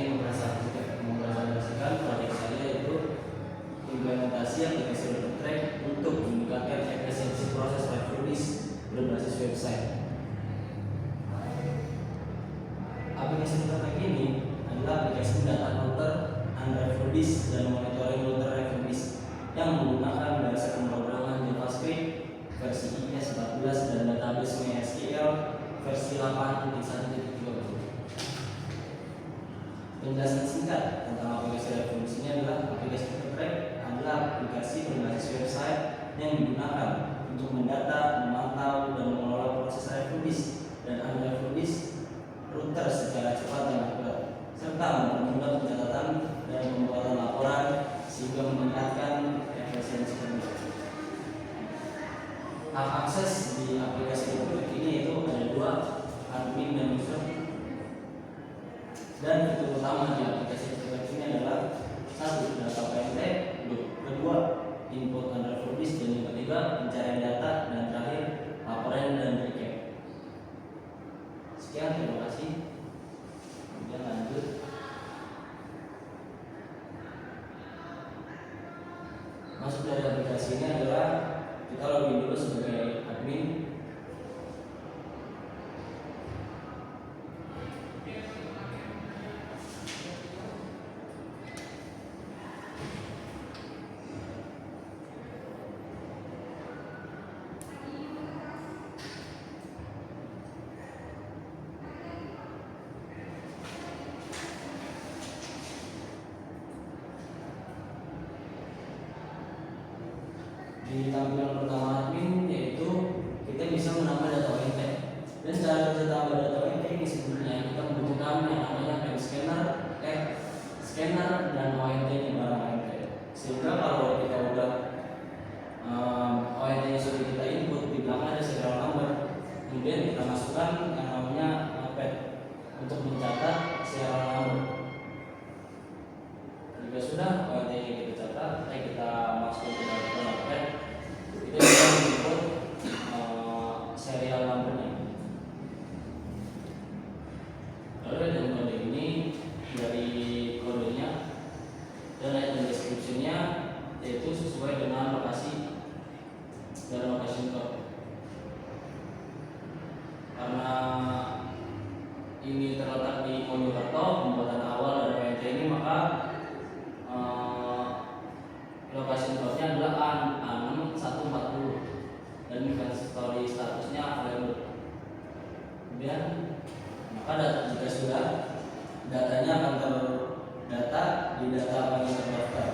ini mempresentasikan proyek saya yaitu implementasi aplikasi Lotertrack untuk meningkatkan efisiensi proses refurbish berbasis website. Aplikasi Lotertrack ini adalah aplikasi data router, unrefurbish, dan monitoring router refurbish yang menggunakan bahasa pemrograman JavaScript versi IS14 dan database MySQL versi 8.1.30. Penjelasan singkat tentang aplikasi refurbish ini adalah aplikasi Lotertrack adalah aplikasi berbasis website yang digunakan untuk mendata, memantau, dan mengelola proses refurbish dan unrefurbish router secara cepat dan akurat, serta mempermudah pencatatan dan pembuatan laporan sehingga meningkatkan efisiensi kerja. Hak akses di aplikasi Lotertrack ini yaitu ada dua, admin dan user. Dan fitur utama di aplikasi Lotertrack ini adalah satu, data PNT, kedua, input unrefurbish, dan yang ketiga, pencarian data, dan terakhir, laporan dan recap. Sekian, terima kasih. Kemudian lanjut. Masuk dari aplikasi ini adalah kita login dulu sebagai admin. Di tampilan pertama admin yaitu kita bisa menambah data ONT. Dan cara kita tambah data ONT ini sebenarnya kita membutuhkan yang namanya scanner dan ONT nya barang ONT. Sehingga kalau kita udah ONT nya sudah kita input, di belakang ada serial number, kemudian kita masukkan yang namanya notepad untuk mencatat serial number. Jika sudah ONT nya kita catat, kita masukkan ke dalam notepad, kita bisa menginput serial number-nya. Lalu ada kode ini, dari kodenya dan item description-nya yaitu sesuai dengan lokasi dan location code. Karena ini terletak di Mojokerto, pembuatan awal dari ONT ini, maka lokasi code-nya adalah A6140 dan inventory statusnya available. Kemudian maka jika sudah, datanya akan terdata di data paling terdaftar.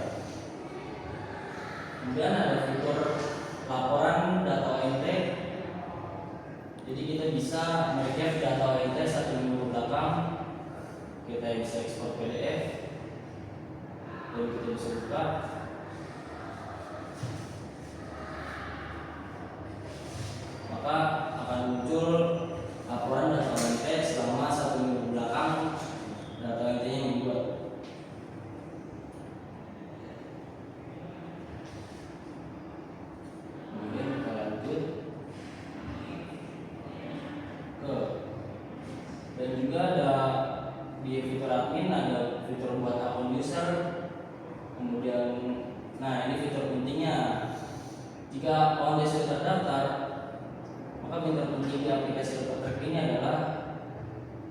Kemudian ada fitur laporan data ONT. Jadi kita bisa merecap data ONT 1 minggu belakang. Kita bisa ekspor PDF dan kita bisa buka. Maka akan muncul laporan data ONT selama 1 minggu belakang data ONT yang dibuat. Kemudian kita lanjut ke, dan juga ada di fitur admin ada fitur buat akun user. Kemudian, nah ini fitur pentingnya. Jika ONT sudah terdaftar, maka fitur penting di aplikasi Lotertrack ini adalah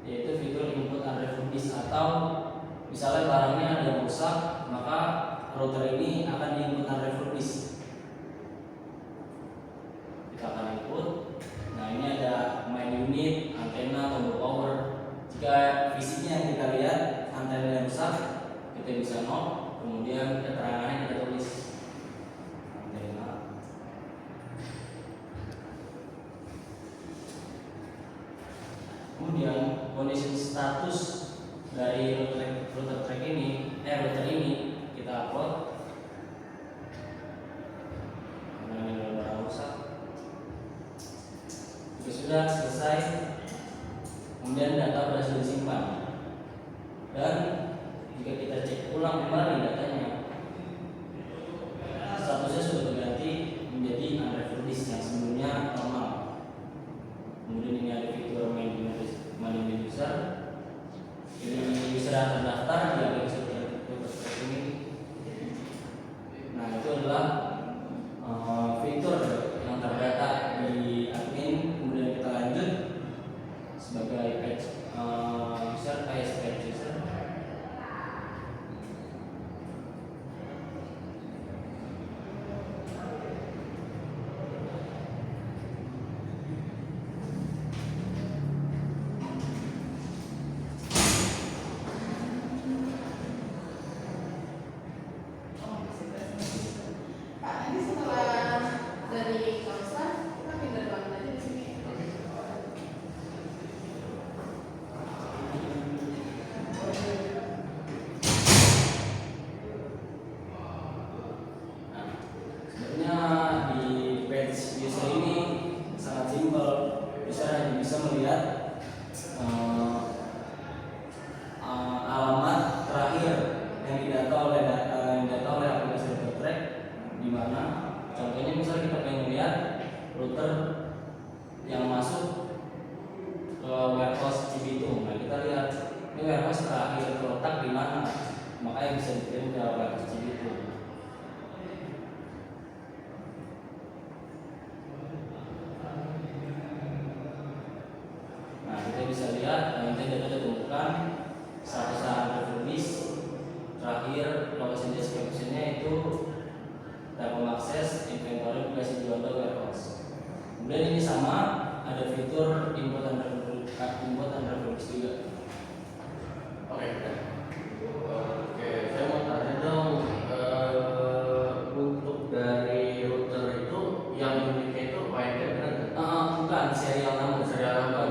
yaitu fitur input unrefurbish, atau misalnya barangnya ada yang rusak, maka router ini akan diinput unrefurbish. Kita akan input. Nah ini ada main unit, antena, tombol power. Jika fisiknya yang kita lihat antena yang rusak, kita bisa note. Kemudian keterangannya kita tulis antena. Kemudian kondisi status dari router ini kita upload. Karena ini barang rusak. Jika sudah selesai, kemudian data berhasil disimpan. Dan jika kita cek ulang kembali datanya, statusnya sudah berganti menjadi unrefurbish yang sebelumnya normal. Kemudian ini ada fitur main user. Ini user yang terdaftar reference terakhir terletak di mana, makanya bisa dikirim ke file kecil itu. Nah, kita bisa lihat nanti data ditemukan status unrefurbished, terakhir location description-nya itu dapat akses inventory aplikasi jual warehouse. Kemudian ini sama, ada fitur input and reference juga. Oke, saya mau tanya dong, untuk dari router itu yang uniknya itu WiFi benar nggak? Bukan serial number.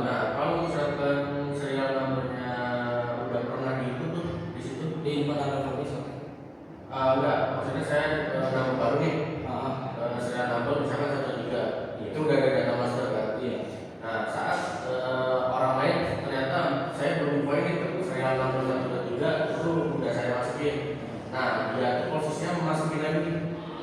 Nah, kalau misalkan serial numbernya udah pernah diinput tuh di situ Di input and reference. enggak, maksudnya saya nama baru nih, serial number misalkan 13, itu udah ada data master kan? Iya. Nah, saat orang lain ternyata saya belum info ini tuh serial number 123 itu udah saya masukin. Nah, dia tuh posisinya memasukin lagi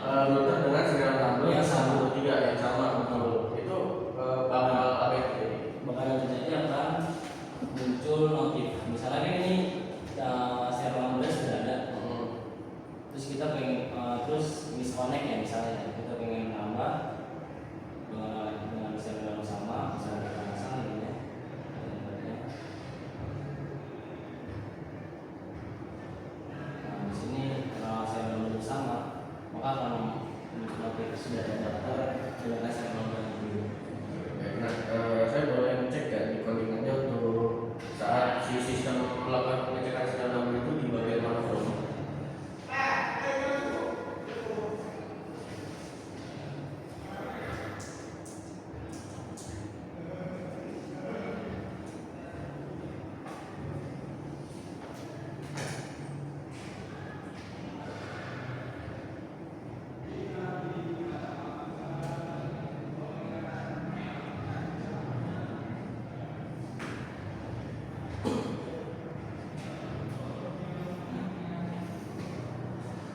router dengan serial number Yang sama. 123 yang sama betul. Itu bakal apa yang terjadi? Bakal terjadi akan muncul notif. Misalnya kan ini serial number sudah ada. Terus kita pengen terus disconnect ya, misalnya kita pengen nambah dengan serial yang sama, misalnya kita pasang ini ya. Nah, di sini karena serial number sama, maka akan muncul notif sudah ada daftar dengan serial number yang dulu. Nah, saya boleh cek ya di codingannya untuk saat si sistem melakukan pengecekan serial number itu di bagian mana bro?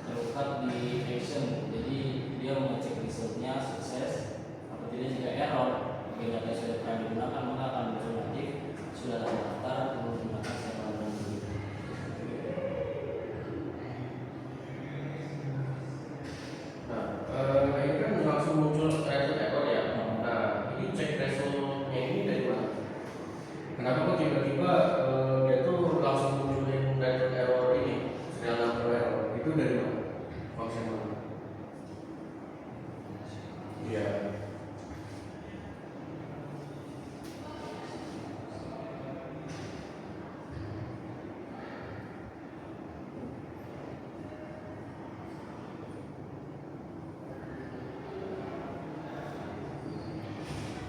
Terletak di action, jadi dia mengecek resultnya sukses. Apabila jika error, jika data sudah pernah digunakan maka akan muncul notif sudah terdaftar menggunakan serial number. Nah, ini kan langsung muncul result error ya. Nah, ini cek resultnya ini dari mana? Kenapa kok tiba-tiba dia tuh langsung munculin result error ini, serial number error? Itu dari mana? Function mana? Iya.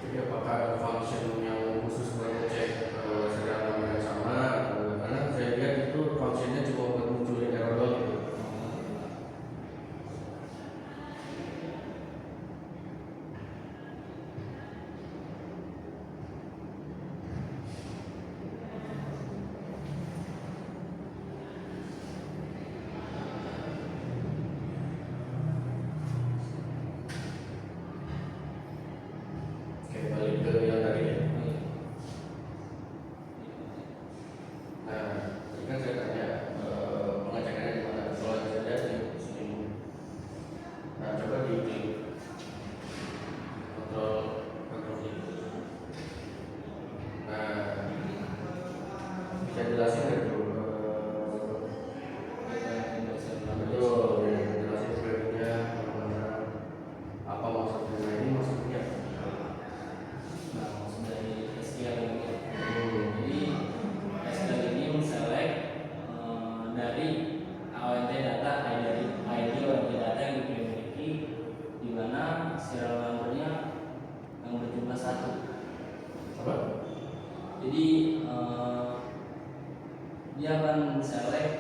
Jadi apakah ada function yang khusus buat ngecek serial number yang sama? Karena saya lihat itu functionnya cuma buat munculin error doang gitu. Oke, balik ke yang tadi ya. Nah, tadi kan saya tanya pengecekannya di mana? Kalau saya lihat di sini. Nah, coba di klik kontrol klik. Nah, bisa jelasin nggak tuh? Betul, ya, jelasin sebenarnya apa maksudnya. Nah, ini maksudnya. Nah, maksud dari SQL ini, jadi SQL ini men-select dari ONT data, ID ONT data yang dimiliki, di mana serial numbernya yang berjumlah 1. Apa? Jadi dia akan select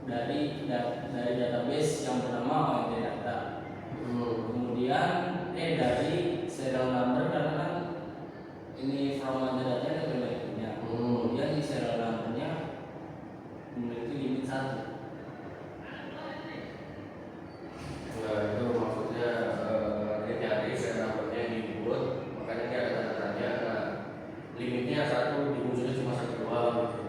dari database yang bernama ONT data. Kemudian dari serial number, karena kan ini from ONT data itu pemiliknya. Kemudian di serial numbernya memiliki limit 1. Nah, itu maksudnya dia nyari serial numbernya yang dibuat, makanya dia ada tanda tanya. Nah, limitnya 1, dimunculnya cuma 1 doang gitu.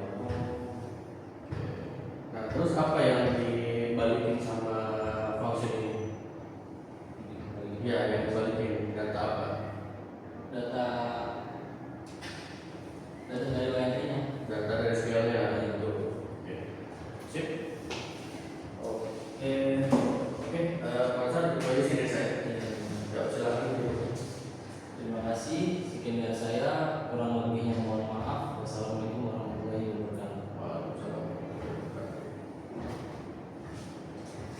Ya, yang dibalikin data apa? data data dari WNT-nya. Data dari SQL-nya itu. Oke. Sip. Oke. Oke.